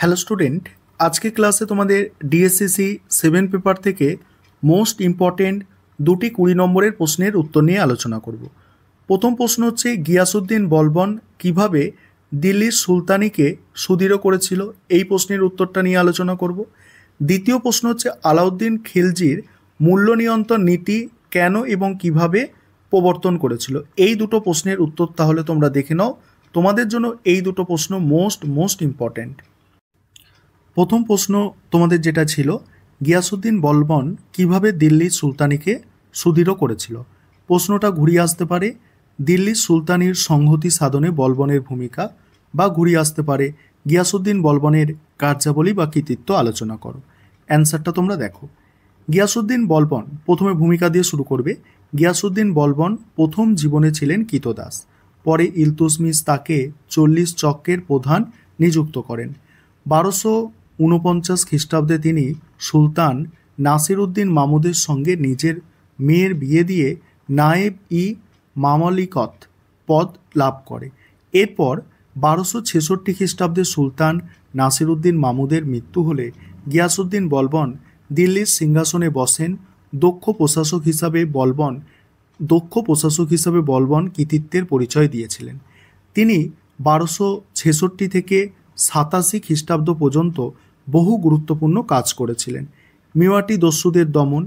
Hello student, আজকে ক্লাসে তোমাদের ডিএসসিসি 7 পেপার থেকে মোস্ট ইম্পর্টেন্ট দুটি 20 নম্বরের প্রশ্নের উত্তর নিয়ে আলোচনা করব। প্রথম প্রশ্ন হচ্ছে গিয়াসউদ্দিন বলবন কিভাবে দিল্লির সুলতানিকে সুদৃঢ় করেছিল, এই প্রশ্নের উত্তরটা নিয়ে আলোচনা করব। দ্বিতীয় প্রশ্ন হচ্ছে আলাউদ্দিন খিলজির মূল্য নিয়ন্ত্রণ নীতি কেন এবং কিভাবে প্রবর্তন করেছিল। এই দুটো প্রশ্নের উত্তর তাহলে তোমরা দেখে নাও, তোমাদের জন্য এই দুটো প্রশ্ন মোস্ট ইম্পর্টেন্ট। প্রথম প্রশ্ন তোমাদের যেটা ছিল, গিয়াসউদ্দিন বলবন কিভাবে দিল্লির সুলতানিকে সুদৃঢ় করেছিল। প্রশ্নটা ঘুরিয়ে আসতে পারে দিল্লির সুলতানির সংহতি সাধনে বলবনের ভূমিকা, বা ঘুরিয়ে আসতে পারে গিয়াসউদ্দিন বলবনের কার্যাবলী বা কৃতিত্ব আলোচনা করো। অ্যান্সারটা তোমরা দেখো। গিয়াসউদ্দিন বলবন, প্রথমে ভূমিকা দিয়ে শুরু করবে। গিয়াসউদ্দিন বলবন প্রথম জীবনে ছিলেন কৃতদাস, পরে ইলতুৎমিশ তাকে 40 চক্রের প্রধান নিযুক্ত করেন। 1249 খ্রিস্টাব্দে তিনি সুলতান নাসিরউদ্দিন মামুদের সঙ্গে নিজের মেয়ের বিয়ে দিয়ে নায়েব ই মামলিকত পদ লাভ করে। এরপর 1266 খ্রিস্টাব্দে সুলতান নাসিরউদ্দিন মামুদের মৃত্যু হলে গিয়াসউদ্দিন বলবন দিল্লির সিংহাসনে বসেন। দক্ষ প্রশাসক হিসাবে বলবন কৃতিত্বের পরিচয় দিয়েছিলেন। তিনি 1266 থেকে 87 খ্রিস্টাব্দ পর্যন্ত বহু গুরুত্বপূর্ণ কাজ করেছিলেন। মেওয়াটি দস্যুদের দমন।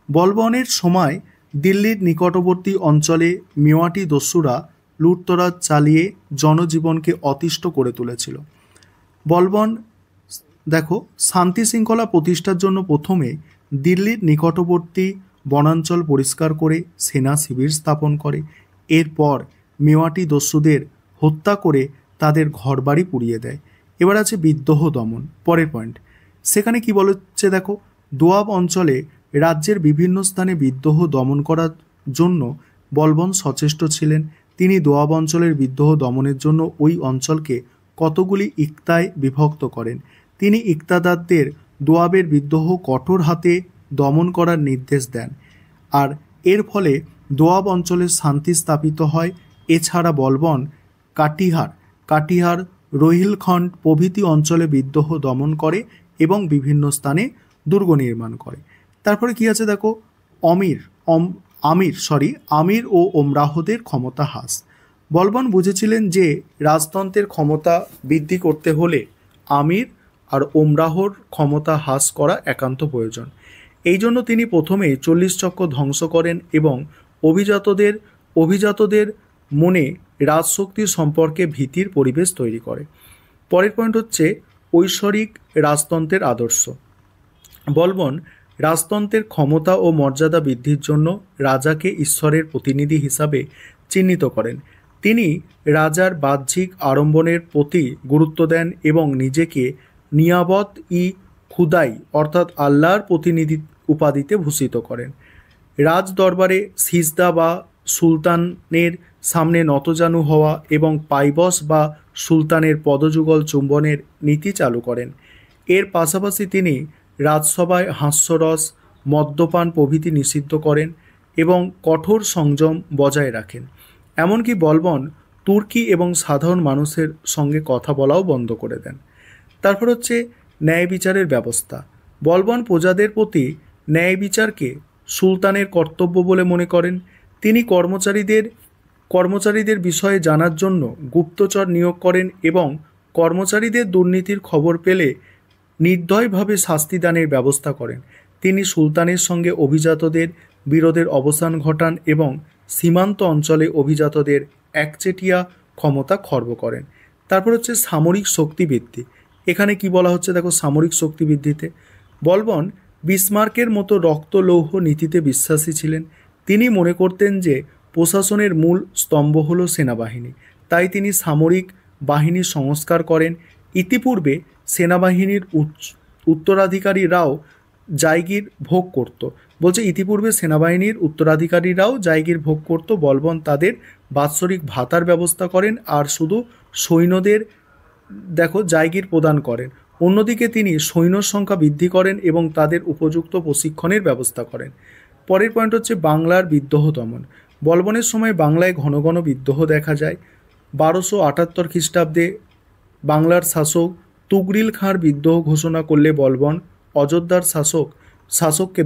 বলবনের সময় দিল্লির নিকটবর্তী অঞ্চলে মেওয়াটি দস্যুরা লুটতরাজ চালিয়ে জনজীবনকে অতিষ্ঠ করে তুলেছিল। বলবন শান্তি শৃঙ্খলা প্রতিষ্ঠার জন্য প্রথমে দিল্লির নিকটবর্তী বনাঞ্চল পরিষ্কার করে সেনা শিবির স্থাপন করে। এরপর মেওয়াটি দস্যুদের হত্যা করে তাদের ঘরবাড়ি পুড়িয়ে দেয়। এবার আছে বিদ্রোহ দমন, পরের পয়েন্ট। সেখানে কি বলছে দেখো, দোয়াব অঞ্চলে রাজ্যের বিভিন্ন স্থানে বিদ্রোহ দমন করার জন্য বলবন সচেষ্ট ছিলেন। তিনি দোয়াব অঞ্চলের বিদ্রোহ দমনের জন্য ওই অঞ্চলকে কতগুলি ইক্তায় বিভক্ত করেন। তিনি ইক্তাদারদের দোয়াবের বিদ্রোহ কঠোর হাতে দমন করার নির্দেশ দেন, আর এর ফলে দোয়াব অঞ্চলের শান্তি স্থাপিত হয়। এছাড়া বলবন কাটিহার রোহিলখণ্ড প্রভৃতি অঞ্চলে বিদ্রোহ দমন করে এবং বিভিন্ন স্থানে দুর্গ নির্মাণ করে। তারপরে কি আছে দেখো, আমির ও ওমরাহদের ক্ষমতা হ্রাস। বলবন বুঝেছিলেন যে রাজতন্ত্রের ক্ষমতা বৃদ্ধি করতে হলে আমির আর ওমরাহর ক্ষমতা হ্রাস করা একান্ত প্রয়োজন। এই জন্য তিনি প্রথমে 40 চক্র ধ্বংস করেন এবং অভিজাতদের মনে রাজশক্তির সম্পর্কে ভীতির পরিবেশ তৈরি করে। পরের পয়েন্ট হচ্ছে ঐশ্বরিক রাজতন্ত্রের আদর্শ। বলবন রাজতন্ত্রের ক্ষমতা ও মর্যাদা বৃদ্ধির জন্য রাজাকে ঈশ্বরের প্রতিনিধি হিসাবে চিহ্নিত করেন। তিনি রাজার বাহ্যিক আড়ম্বরের প্রতি গুরুত্ব দেন এবং নিজেকে নিয়াবত ই খুদাই অর্থাৎ আল্লাহর প্রতিনিধি উপাধিতে ভূষিত করেন। রাজ দরবারে সিজদা বা সুলতানের সামনে নতজানু হওয়া এবং পাইবস বা সুলতানের পদযুগল চুম্বনের নীতি চালু করেন। এর পাশাপাশি তিনি রাজসভায় হাস্যরস, মদ্যপান প্রভৃতি নিষিদ্ধ করেন এবং কঠোর সংযম বজায় রাখেন। এমনকি বলবন তুর্কি এবং সাধারণ মানুষের সঙ্গে কথা বলাও বন্ধ করে দেন। তারপর হচ্ছে ন্যায় বিচারের ব্যবস্থা। বলবন প্রজাদের প্রতি ন্যায় বিচারকে সুলতানের কর্তব্য বলে মনে করেন। তিনি কর্মচারীদের বিষয়ে জানার জন্য গুপ্তচর নিয়োগ করেন এবং কর্মচারীদের দুর্নীতির খবর পেলে নির্দয়ভাবে শাস্তিদানের ব্যবস্থা করেন। তিনি সুলতানের সঙ্গে অভিজাতদের বিরোধের অবসান ঘটান এবং সীমান্ত অঞ্চলে অভিজাতদের একচেটিয়া ক্ষমতা খর্ব করেন। তারপর হচ্ছে সামরিক শক্তি বৃদ্ধি। এখানে কি বলা হচ্ছে দেখো, সামরিক শক্তি বৃদ্ধিতে বলবন বিসমার্কের মতো রক্ত লৌহ নীতিতে বিশ্বাসী ছিলেন। তিনি মনে করতেন যে প্রশাসনের মূল স্তম্ভ হলো সেনাবাহিনী, তাই তিনি সামরিক বাহিনীর সংস্কার করেন। ইতিপূর্বে সেনাবাহিনীর উত্তরাধিকারীরাও জায়গির ভোগ করত। বলবন তাদের বাৎসরিক ভাতার ব্যবস্থা করেন আর শুধু সৈন্যদের জায়গির প্রদান করেন। অন্যদিকে তিনি সৈন্যর সংখ্যা বৃদ্ধি করেন এবং তাদের উপযুক্ত প্রশিক্ষণের ব্যবস্থা করেন। পরের পয়েন্ট হচ্ছে বাংলার বিদ্রোহ দমন। বলবনের সময় বাংলায় ঘন ঘন বিদ্রোহ দেখা যায়। 1278 খ্রিস্টাব্দে বাংলার শাসক তুগরিল খাঁর বিদ্রোহ ঘোষণা করলে বলবন অযোধ্যার শাসককে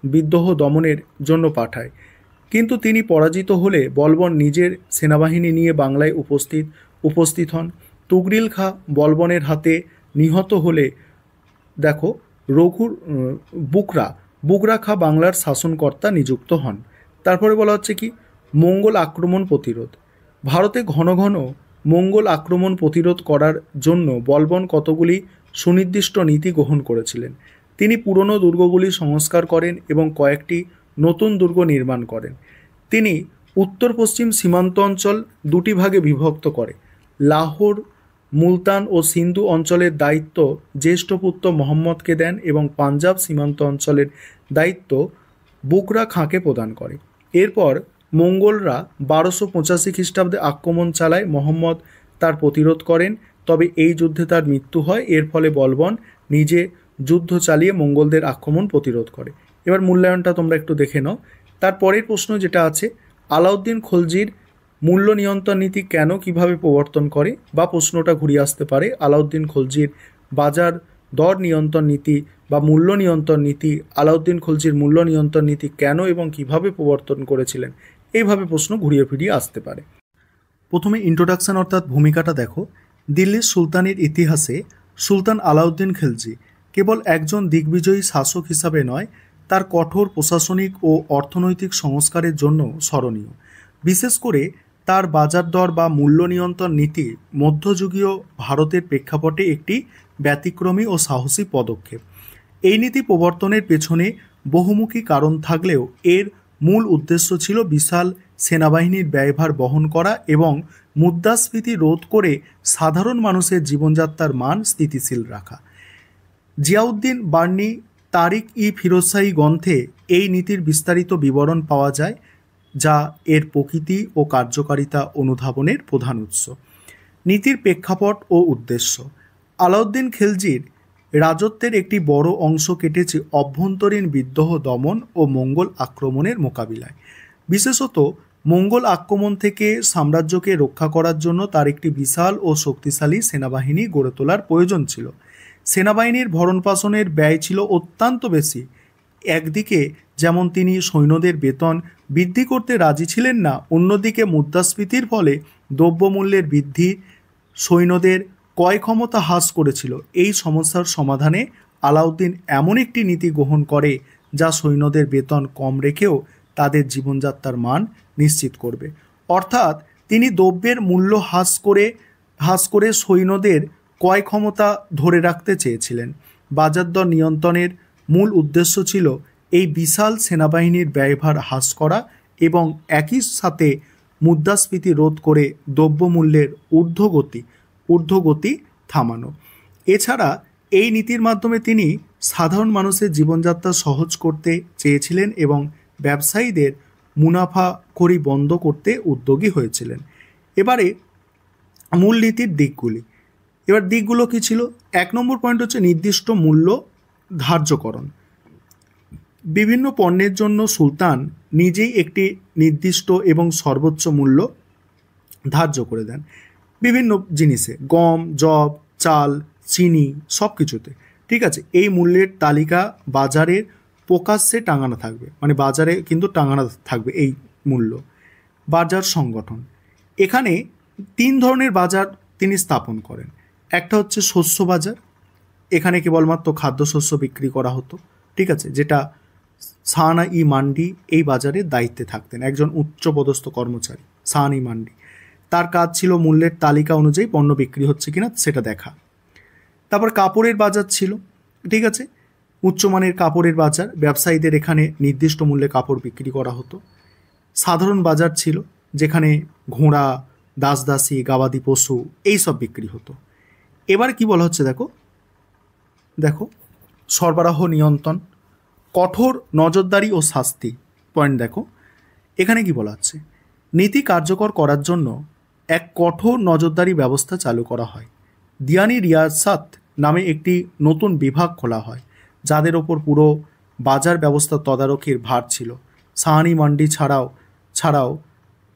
বিদ্রোহ দমনের জন্য পাঠায়, কিন্তু তিনি পরাজিত হলে বলবন নিজের সেনাবাহিনী নিয়ে বাংলায় উপস্থিত হন। তুগরিল খাঁ বলবনের হাতে নিহত হলে দেখো বুগরা খাঁ বাংলার শাসনকর্তা নিযুক্ত হন। তারপরে বলা হচ্ছে কি মঙ্গল আক্রমণ প্রতিরোধ। ভারতে ঘন ঘন মঙ্গল আক্রমণ প্রতিরোধ করার জন্য বলবন কতগুলি সুনির্দিষ্ট নীতি গ্রহণ করেছিলেন। তিনি পুরনো দুর্গগুলি সংস্কার করেন এবং কয়েকটি নতুন দুর্গ নির্মাণ করেন। তিনি উত্তর পশ্চিম সীমান্ত অঞ্চল দুটি ভাগে বিভক্ত করে লাহোর, মুলতান ও সিন্ধু অঞ্চলের দায়িত্ব জ্যেষ্ঠ পুত্র মোহাম্মদকে দেন এবং পাঞ্জাব সীমান্ত অঞ্চলের দায়িত্ব বুগরা খাঁকে প্রদান করে। এরপর মঙ্গলরা 1285 খ্রিস্টাব্দে আক্রমণ চালায়। মোহাম্মদ তার প্রতিরোধ করেন, তবে এই যুদ্ধে তার মৃত্যু হয়। এর ফলে বলবন নিজে যুদ্ধ চালিয়ে মঙ্গলদের আক্রমণ প্রতিরোধ করে। এবার মূল্যায়নটা তোমরা একটু দেখে নাও। তারপরের প্রশ্ন যেটা আছে, আলাউদ্দিন খলজির মূল্য নিয়ন্ত্রণ নীতি কেন কিভাবে প্রবর্তন করে, বা প্রশ্নটা ঘুরিয়ে আসতে পারে আলাউদ্দিন খলজির বাজার দর নিয়ন্ত্রণ নীতি বা মূল্য নিয়ন্ত্রণ নীতি, আলাউদ্দিন খলজির মূল্য নিয়ন্ত্রণ নীতি কেন এবং কিভাবে প্রবর্তন করেছিলেন, এইভাবে প্রশ্ন ঘুরিয়ে ফিরিয়ে আসতে পারে। প্রথমে ইন্ট্রোডাকশন অর্থাৎ ভূমিকাটা দেখো। দিল্লির সুলতানের ইতিহাসে সুলতান আলাউদ্দিন খলজি কেবল একজন দিগ্বিজয়ী শাসক হিসাবে নয়, তার কঠোর প্রশাসনিক ও অর্থনৈতিক সংস্কারের জন্য স্মরণীয়। বিশেষ করে তার বাজার দর বা মূল্য নিয়ন্ত্রণ নীতি মধ্যযুগীয় ভারতের প্রেক্ষাপটে একটি ব্যতিক্রমী ও সাহসী পদক্ষেপ। এই নীতি প্রবর্তনের পেছনে বহুমুখী কারণ থাকলেও এর মূল উদ্দেশ্য ছিল বিশাল সেনাবাহিনীর ব্যয়ভার বহন করা এবং মুদ্রাস্ফীতি রোধ করে সাধারণ মানুষের জীবনযাত্রার মান স্থিতিশীল রাখা। জিয়াউদ্দিন বার্নি তারিক-ই-ফিরোজশাহী গ্রন্থে এই নীতির বিস্তারিত বিবরণ পাওয়া যায়, যা এর প্রকৃতি ও কার্যকারিতা অনুধাবনের প্রধান উৎস। নীতির প্রেক্ষাপট ও উদ্দেশ্য। আলাউদ্দিন খলজির রাজত্বের একটি বড় অংশ কেটেছে অভ্যন্তরীণ বিদ্রোহ দমন ও মঙ্গল আক্রমণের মোকাবিলায়। বিশেষত মঙ্গল আক্রমণ থেকে সাম্রাজ্যকে রক্ষা করার জন্য তার একটি বিশাল ও শক্তিশালী সেনাবাহিনী গড়ে তোলার প্রয়োজন ছিল। সেনাবাহিনীর ভরণপোষণের ব্যয় ছিল অত্যন্ত বেশি। একদিকে যেমন তিনি সৈন্যদের বেতন বৃদ্ধি করতে রাজি ছিলেন না, অন্যদিকে মুদ্রাস্ফীতির ফলে দ্রব্যমূল্যের বৃদ্ধি সৈন্যদের ক্রয় ক্ষমতা হ্রাস করেছিল। এই সমস্যার সমাধানে আলাউদ্দিন এমন একটি নীতি গ্রহণ করে যা সৈন্যদের বেতন কম রেখেও তাদের জীবনযাত্রার মান নিশ্চিত করবে। অর্থাৎ তিনি দ্রব্যের মূল্য হ্রাস করে সৈন্যদের ক্রয় ক্ষমতা ধরে রাখতে চেয়েছিলেন। বাজার দর নিয়ন্ত্রণের মূল উদ্দেশ্য ছিল এই বিশাল সেনাবাহিনীর ব্যয়ভার হ্রাস করা এবং একই সাথে মুদ্রাস্ফীতি রোধ করে দ্রব্যমূল্যের ঊর্ধ্বগতি থামানো। এছাড়া এই নীতির মাধ্যমে তিনি সাধারণ মানুষের জীবনযাত্রা সহজ করতে চেয়েছিলেন এবং ব্যবসায়ীদের মুনাফাখোরি বন্ধ করতে উদ্যোগী হয়েছিলেন। এবারে মূল নীতির দিকগুলি। দিকগুলো কী ছিল? 1 নম্বর পয়েন্ট হচ্ছে নির্দিষ্ট মূল্য ধার্যকরণ। বিভিন্ন পণ্যের জন্য সুলতান নিজেই একটি নির্দিষ্ট এবং সর্বোচ্চ মূল্য ধার্য করে দেন। বিভিন্ন জিনিসে, গম, যব, চাল, চিনি, সব কিছুতে, ঠিক আছে। এই মূল্যের তালিকা বাজারের প্রকাশ্যে টাঙানো থাকবে, মানে বাজারে কিন্তু টাঙানো থাকবে এই মূল্য। বাজার সংগঠন। এখানে 3 ধরনের বাজার তিনি স্থাপন করেন। একটা হচ্ছে শস্য বাজার, এখানে কেবলমাত্র খাদ্যশস্য বিক্রি করা হতো, ঠিক আছে, যেটা সাহানা-ই মান্ডি এই বাজারের দায়িত্বে থাকতেন, একজন উচ্চপদস্থ কর্মচারী সাহানা-ই মান্ডি। তার কাজ ছিল মূল্যের তালিকা অনুযায়ী পণ্য বিক্রি হচ্ছে কিনা সেটা দেখা। তারপর কাপড়ের বাজার ছিল, ঠিক আছে, উচ্চমানের কাপড়ের বাজার, ব্যবসায়ীদের এখানে নির্দিষ্ট মূল্যে কাপড় বিক্রি করা হতো। সাধারণ বাজার ছিল, যেখানে ঘোড়া, দাসদাসী, গবাদি পশু এইসব বিক্রি হতো। এবার কি বলা হচ্ছে দেখো সরবরাহ নিয়ন্ত্রণ, কঠোর নজরদারি ও শাস্তি। পয়েন্ট দেখো, এখানে কি বলা হচ্ছে, নীতি কার্যকর করার জন্য এক কঠোর নজরদারি ব্যবস্থা চালু করা হয়। দিয়ানি রিয়াসাত নামে একটি নতুন বিভাগ খোলা হয়, যাদের ওপর পুরো বাজার ব্যবস্থা তদারকির ভার ছিল। সাহানি মান্ডি ছাড়াও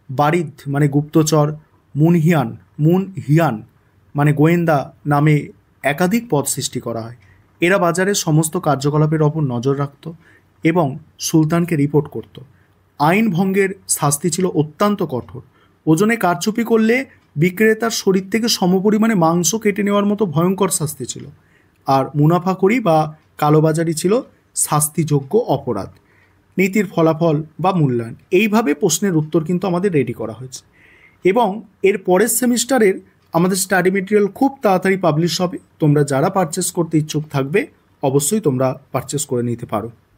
বারিদ মানে গুপ্তচর, মুনহিয়ান মানে গোয়েন্দা নামে একাধিক পদ সৃষ্টি করা হয়। এরা বাজারের সমস্ত কার্যকলাপের ওপর নজর রাখত এবং সুলতানকে রিপোর্ট করত। আইন ভঙ্গের শাস্তি ছিল অত্যন্ত কঠোর। ওজনে কারচুপি করলে বিক্রেতার শরীর থেকে সমপরিমাণে মাংস কেটে নেওয়ার মতো ভয়ঙ্কর শাস্তি ছিল। আর মুনাফাখোরি বা কালোবাজারি ছিল শাস্তিযোগ্য অপরাধ। নীতির ফলাফল বা মূল্যায়ন, এইভাবে প্রশ্নের উত্তর কিন্তু আমাদের রেডি করা হয়েছে এবং এর পরের সেমিস্টারের আমাদের স্টাডি মেটেরিয়াল খুব তাড়াতাড়ি পাবলিশ হবে। তোমরা যারা পারচেস করতে ইচ্ছুক থাকবে অবশ্যই তোমরা পারচেস করে নিতে পারো।